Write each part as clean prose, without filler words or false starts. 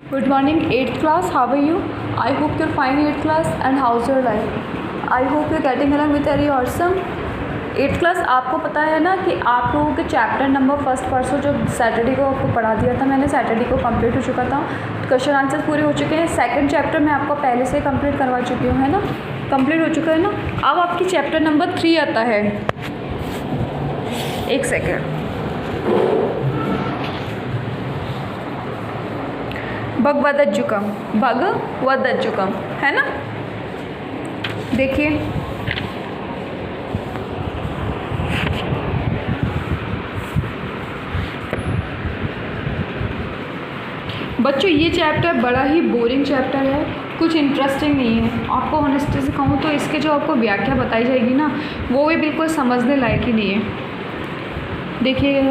Good morning, 8th class. How are you? I hope you're fine, 8th class. And how's your life? I hope you're getting along with very awesome. 8th class, आपको पता है ना कि आप लोगों के chapter number first परसों जो सैटरडे को आपको पढ़ा दिया था मैंने, सैटरडे को कंप्लीट हो चुका था, क्वेश्चन आंसर पूरे हो चुके हैं। सेकंड चैप्टर मैं आपको पहले से कंप्लीट करवा चुकी हूँ, है ना, कंप्लीट हो चुका है ना। अब आपकी चैप्टर नंबर 3 आता है। एक सेकेंड, भगवदज्जुकम है ना। देखिए बच्चों, ये चैप्टर बड़ा ही बोरिंग चैप्टर है, कुछ इंटरेस्टिंग नहीं है। आपको ऑनेस्टी से कहूँ तो इसके जो आपको व्याख्या बताई जाएगी ना, वो भी बिल्कुल समझने लायक ही नहीं है। देखिए,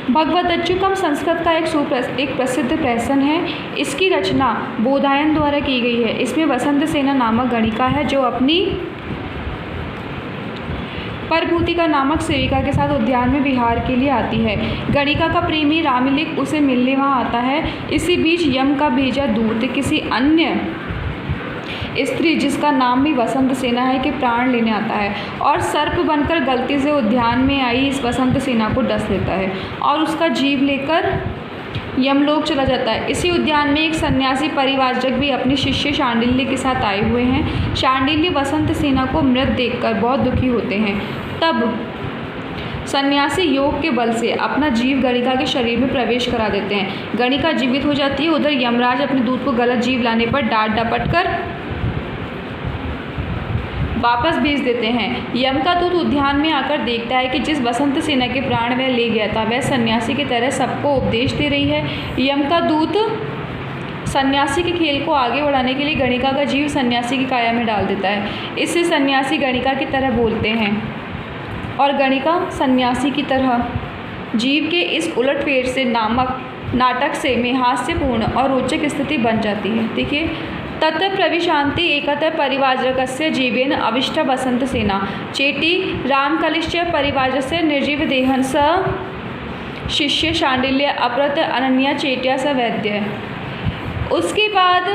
भगवदज्जुकम संस्कृत का एक प्रसिद्ध प्रहसन है। इसकी रचना बोधायन द्वारा की गई है। इसमें वसंत सेना नामक गणिका है जो अपनी परभूतिका नामक सेविका के साथ उद्यान में विहार के लिए आती है। गणिका का प्रेमी रामलिक उसे मिलने वहाँ आता है। इसी बीच यम का भेजा दूत किसी अन्य स्त्री, जिसका नाम भी वसंत सेना है, के प्राण लेने आता है और सर्प बनकर गलती से उद्यान में आई इस वसंत सेना को डस लेता है और उसका जीव लेकर यमलोक चला जाता है। इसी उद्यान में एक सन्यासी परिवारजक भी अपनी शिष्य शांडिल्य के साथ आए हुए हैं। शांडिल्य वसंत सेना को मृत देखकर बहुत दुखी होते हैं। तब सन्यासी योग के बल से अपना जीव गणिका के शरीर में प्रवेश करा देते हैं। गणिका जीवित हो जाती है। उधर यमराज अपने दूत को गलत जीव लाने पर डांट डपट कर वापस भेज देते हैं। यम का दूत उद्यान में आकर देखता है कि जिस वसंत सेना के प्राण वह ले गया था, वह सन्यासी की तरह सबको उपदेश दे रही है। यम का दूत सन्यासी के खेल को आगे बढ़ाने के लिए गणिका का जीव सन्यासी की काया में डाल देता है। इससे सन्यासी गणिका की तरह बोलते हैं और गणिका सन्यासी की तरह। जीव के इस उलटफेर से नाटक से में हास्यपूर्ण और रोचक स्थिति बन जाती है। देखिए, तत्र प्रविशान्ति एकत्र परिवाजकस्य जीवेन अविष्ट वसंत सेना चेटी रामकलिश्च परिवाजस्य निर्जीव देहन स शिष्य शांडिल्य अपरत अनन्या चेटिया स वैद्य। उसके बाद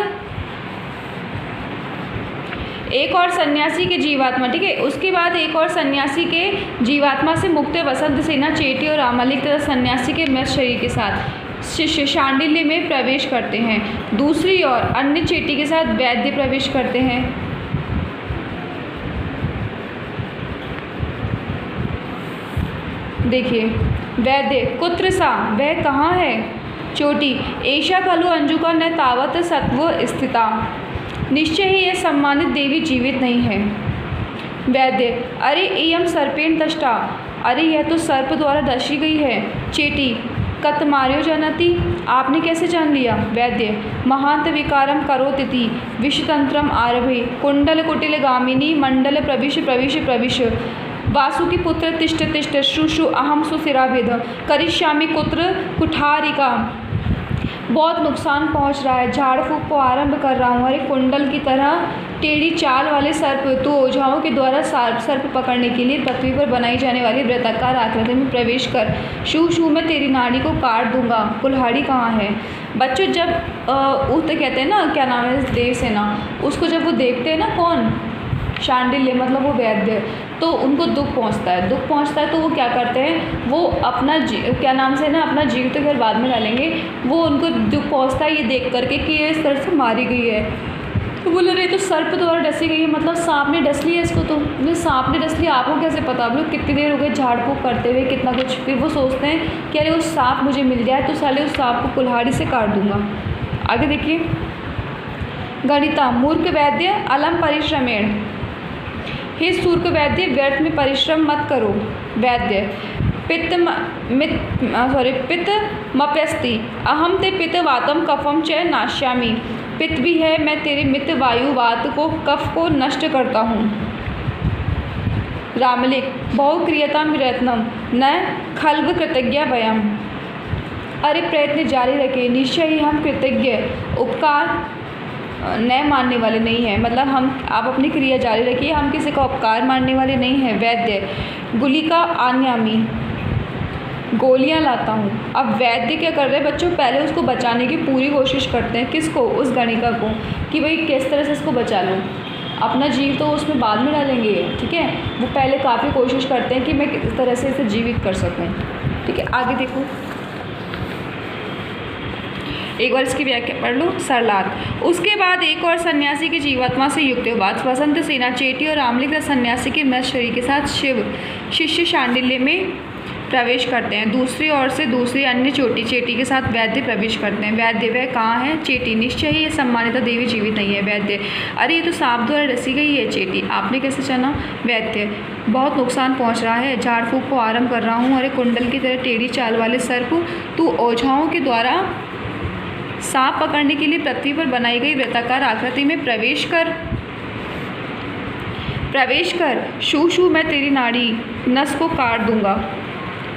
एक और सन्यासी के जीवात्मा, ठीक है, उसके बाद एक और सन्यासी के जीवात्मा से मुक्त वसंत सेना चेटी और रामलिक तथा सन्यासी के मृत शरीर के साथ शिष्य शांडिल्य में प्रवेश करते हैं। दूसरी ओर अन्य चेटी के साथ वैद्य प्रवेश करते हैं। देखिए, वैद्य कुत्र सा, वह कहाँ है। चोटी ऐशा खलु अंजुका न तावत सत्व स्थिता, निश्चय ही यह सम्मानित देवी जीवित नहीं है। वैद्य अरे इयम सर्पेण दष्टा, अरे यह तो सर्प द्वारा दशी गई है। चेटी कतमार्यो जानती, आपने कैसे जान लिया। वैद्य महांत विकारम करोतिति विषतंत्रम आरभे कुंडल कुटिल गामिनी मंडल प्रविश प्रविश प्रविश वासुकी पुत्र तिष्ठ तिष्ठ शुशु अहम सुशिराभेद करिष्यामि कुत्र कुठारिका। बहुत नुकसान पहुंच रहा है, झाड़ फूक को आरंभ कर रहा हूँ। अरे कुंडल की तरह टेढ़ी चाल वाले सर्प, तो ओझाओं के द्वारा सर्प पकड़ने के लिए पृथ्वी पर बनाई जाने वाली वृत्ताकार आकृति में प्रवेश कर शू शू में तेरी नाड़ी को काट दूंगा। कुल्हाड़ी कहाँ है। बच्चों, जब उस कहते हैं ना, क्या नाम है, देव सेना, उसको जब वो देखते हैं ना, कौन, शांडिल्य मतलब वो वैद्य, तो उनको दुख पहुंचता है। तो वो क्या करते हैं, वो अपना क्या नाम से ना, अपना जीव तो खैर बाद में डालेंगे, वो उनको दुख पहुंचता है ये देख करके कि ये इस तरह से मारी गई है। तो बोले रहे तो सर्प द्वारा डसी गई है, मतलब सांप ने डस लिया इसको। तो सांप ने डस लिया, आपको कैसे पता। आप लोग कितनी देर हो गई झाड़ फूक करते हुए, कितना कुछ। फिर वो सोचते हैं कि अरे वो सांप मुझे मिल जाए तो साले उस सांप को कुल्हाड़ी से काट दूंगा। आगे देखिए, गणिता मूर्ख वैद्य अलम परिश्रमेण, हे सूर्ख वैद्य व्यर्थ में परिश्रम मत करो। वैद्य पित्त मप्यस्ति अहम ते पित्त वातम कफम च नाश्यामी, पित्त भी है, मैं तेरे मित्त वायु वात को कफ को नष्ट करता हूँ। रामलिक बहुक्रियताम प्रयत्नम न खल्व कृतज्ञ वयम, अरे प्रयत्न जारी रखे, निश्चय ही हम कृतज्ञ उपकार न मानने वाले नहीं हैं। मतलब आप अपनी क्रिया जारी रखिए, हम किसी का उपकार मानने वाले नहीं हैं। वैद्य गुलिका आन्यामी, गोलियां लाता हूँ। अब वैद्य क्या कर रहे हैं बच्चों, पहले उसको बचाने की पूरी कोशिश करते हैं। किसको? उस गणिका को, कि भाई किस तरह से इसको बचा लूँ। अपना जीव तो उसमें बाद में डालेंगे, ठीक है। वो पहले काफ़ी कोशिश करते हैं कि मैं किस तरह से इसे जीवित कर सकूँ, ठीक है। आगे देखो, एक बार इसकी व्याख्या पढ़ लो। सरलाद। उसके बाद एक और सन्यासी की जीवात्मा से युक्त हुआ वसंत सेना चेटी और आमलिक सन्यासी के मृत शरीर के साथ शिव शिष्य शांडिल्य में प्रवेश करते हैं। दूसरी ओर से दूसरी अन्य चेटी के साथ वैद्य प्रवेश करते हैं। वैद्य, वह कहाँ है? चेटी। निश्चय ही ये सम्मानिता देवी जीवित नहीं है। वैद्य, अरे ये तो सांप द्वारा डसी गई है। चेटी, आपने कैसे जाना? वैद्य, बहुत नुकसान पहुँच रहा है, झाड़ फूँक को आरम्भ कर रहा हूँ। अरे कुंडल की तरह टेढ़ी चाल वाले सर्प, तू ओझाओं के द्वारा सांप पकड़ने के लिए पृथ्वी पर बनाई गई वृत्ताकार आकृति में प्रवेश कर। शू शू, मैं तेरी नाड़ी नस को काट दूंगा।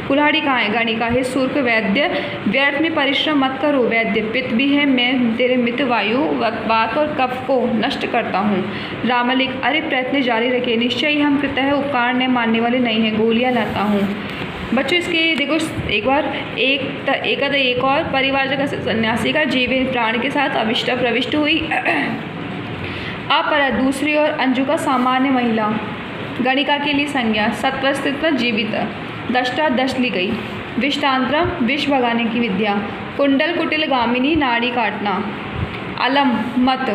कुल्हाड़ी कहाँ है? गणिका, हे सूर्ख वैद्य, व्यर्थ में परिश्रम मत करो। वैद्य, पित्त भी है, मैं तेरे मित वायु वात और कफ को नष्ट करता हूँ। रामलिक, अरे प्रयत्न जारी रखे, निश्चय ही हम कृतः उपकार ने मानने वाले नहीं हैं। गोलियाँ लाता हूँ। बच्चों इसके देखो एक बार एक और परिवार सन्यासी का जीवन प्राण के साथ अविष्टा प्रविष्ट हुई। अपर दूसरी ओर अंजुका सामान्य महिला, गणिका के लिए संज्ञा, सत्वस्थित जीवित, दष्टा दश ली गई। विष्टांतरम, विष भगाने की विद्या। कुंडल कुटिल गामिनी, नाड़ी काटना। अलम, मत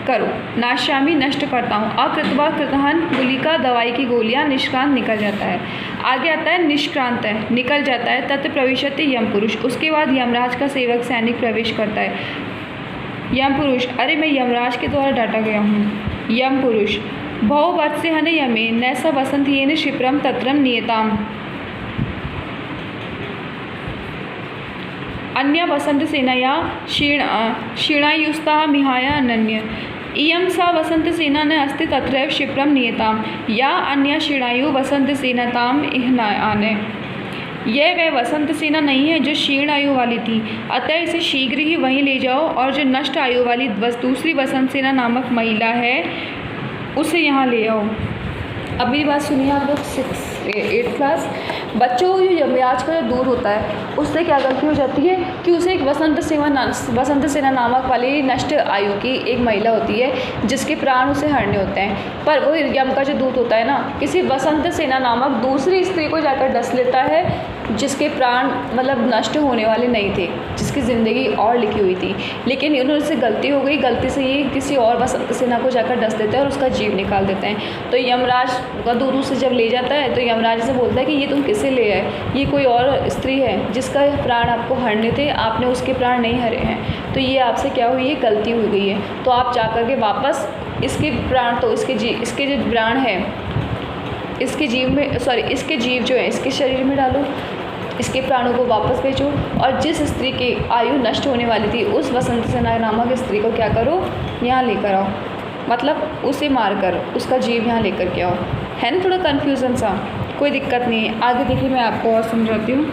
करो। नाश्यामी, नष्ट करता हूँ। अकृतवा कृतहन, गुलिका दवाई की गोलियाँ, निष्क्रांत, निकल जाता है। आगे आता है निष्क्रांत है, निकल जाता है। तत् प्रविशति यम पुरुष, उसके बाद यमराज का सेवक सैनिक प्रवेश करता है। यम पुरुष, अरे मैं यमराज के द्वारा डांटा गया हूँ। यम पुरुष, भव वत्से हन यमे न स वसंत येन क्षिप्रम तत्रम नियताम। अन्य वसंत सेनया क्षीणायुस्ता मिहाय अनन्य। इयं सा वसंत सेना न अस्ति तत्रैव क्षिप्रम नियताम, या अन्य क्षीणायु वसंत सेनाताम इहनाने। यह वह वसंत सेना नहीं है जो क्षीण आयु वाली थी, अतः इसे शीघ्र ही वहीं ले जाओ। और जो नष्ट आयु वाली दूसरी वसंत सेना नामक महिला है उसे यहाँ ले आओ। अब मेरी बात सुनिए आप लोग, 8th क्लास बच्चों, जो यमराज का जो दूत होता है उससे क्या गलती हो जाती है कि उसे एक वसंत सेना नामक वाली नष्ट आयु की एक महिला होती है जिसके प्राण उसे हरने होते हैं। पर वो यम का जो दूत होता है ना, किसी वसंत सेना नामक दूसरी स्त्री को जाकर डस लेता है जिसके प्राण मतलब नष्ट होने वाले नहीं थे, जिसकी ज़िंदगी और लिखी हुई थी। लेकिन उन्होंने से गलती हो गई, गलती से ये किसी और वसंत सेना को जाकर डस देते हैं और उसका जीव निकाल देते हैं। तो यमराज का दूत उसे जब ले जाता है तो यमराज से बोलता है कि ये तुम किसे ले आए? ये कोई और स्त्री है जिसका प्राण आपको हरने थे, आपने उसके प्राण नहीं हरे हैं, तो ये आपसे क्या हुई है? गलती हो गई है। तो आप जाकर के वापस इसके प्राण, तो इसके जो प्राण है इसके जीव जो है इसके शरीर में डालो, इसके प्राणों को वापस भेजो। और जिस स्त्री की आयु नष्ट होने वाली थी उस वसंत सेना नामक स्त्री को क्या करो? यहाँ लेकर आओ, मतलब उसे मार कर उसका जीव यहाँ लेकर के आओ। है ना थोड़ा कन्फ्यूज़न सा? कोई दिक्कत नहीं है। आगे देखिए मैं आपको और समझाती हूँ।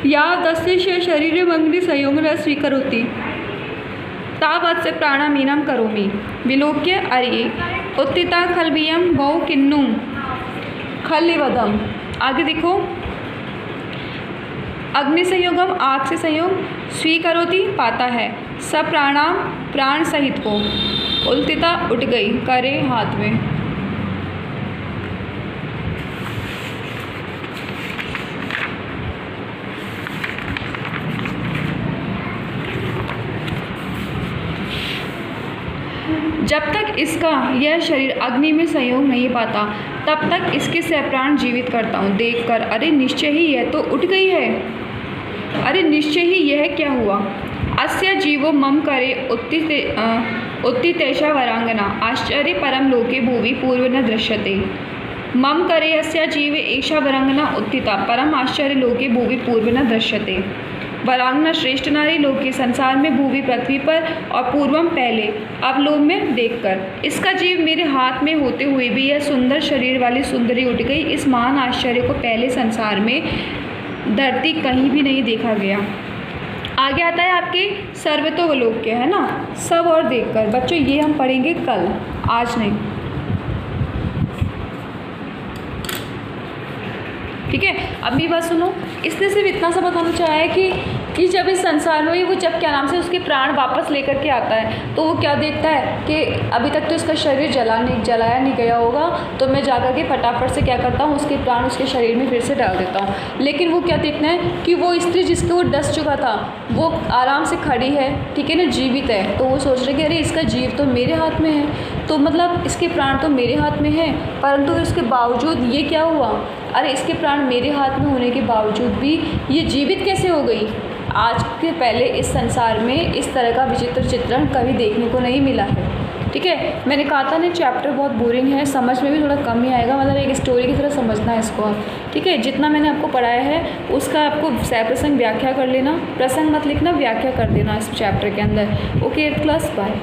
या दस्य शरीर मंगनी संयोग न स्वीकरोति तावत् से प्राणामीनम करोमि विलोक्य अर्ये उत्थिता खलबियम बहु किन्नु खलिवदम। आगे देखो, अग्नि संयोगम, आग से संयोग, स्वीकरोति पाता है, सब प्राण सहित को। उल्थिता, उठ गई, करे हाथ में। जब तक इसका यह शरीर अग्नि में संयोग नहीं पाता तब तक इसके सप्राण जीवित करता हूँ। देखकर अरे निश्चय ही यह तो उठ गई है, अरे निश्चय ही यह क्या हुआ? अस्य जीवो मम करे उत्थितेषा वरांगना आश्चर्य परम लोके भुवि पूर्व न दृश्यते। मम करे अस्य जीव एषा वरांगना उत्थिता परम आश्चर्य लोके भुवि पूर्व न दृश्यते। वरांगना श्रेष्ठ नारी लोक के संसार में, भूवि पृथ्वी पर, और पूर्वम पहले अवलोक में देखकर। इसका जीव मेरे हाथ में होते हुए भी यह सुंदर शरीर वाली सुंदरी उठ गई। इस महान आश्चर्य को पहले संसार में धरती कहीं भी नहीं देखा गया। आगे आता है आपके सर्वतोवलोक के, है ना, सब और देखकर। बच्चों ये हम पढ़ेंगे कल, आज नहीं। ठीक है। अभी बात सुनो, इसने सिर्फ इतना सा बताना चाहा है कि जब इस संसार में वो जब क्या नाम से उसके प्राण वापस लेकर के आता है तो वो क्या देखता है कि अभी तक तो इसका शरीर जलाया नहीं गया होगा, तो मैं जाकर के फटाफट से क्या करता हूँ, उसके प्राण उसके शरीर में फिर से डाल देता हूँ। लेकिन वो क्या देखना है कि वो स्त्री जिसको वो डस चुका था वो आराम से खड़ी है, ठीक है ना, जीवित है। तो वो सोच रहे कि अरे इसका जीव तो मेरे हाथ में है, तो मतलब इसके प्राण तो मेरे हाथ में है, परंतु इसके बावजूद ये क्या हुआ, अरे इसके प्राण मेरे हाथ में होने के बावजूद भी ये जीवित कैसे हो गई। आज के पहले इस संसार में इस तरह का विचित्र चित्रण कभी देखने को नहीं मिला है, ठीक है। मैंने कहा था ना चैप्टर बहुत बोरिंग है, समझ में भी थोड़ा कम ही आएगा, मतलब एक स्टोरी की तरह समझना है इसको आप, ठीक है। जितना मैंने आपको पढ़ाया है उसका आपको सप्रसंग व्याख्या कर लेना, प्रसंग मत लिखना, व्याख्या कर देना इस चैप्टर के अंदर। Okay class, bye.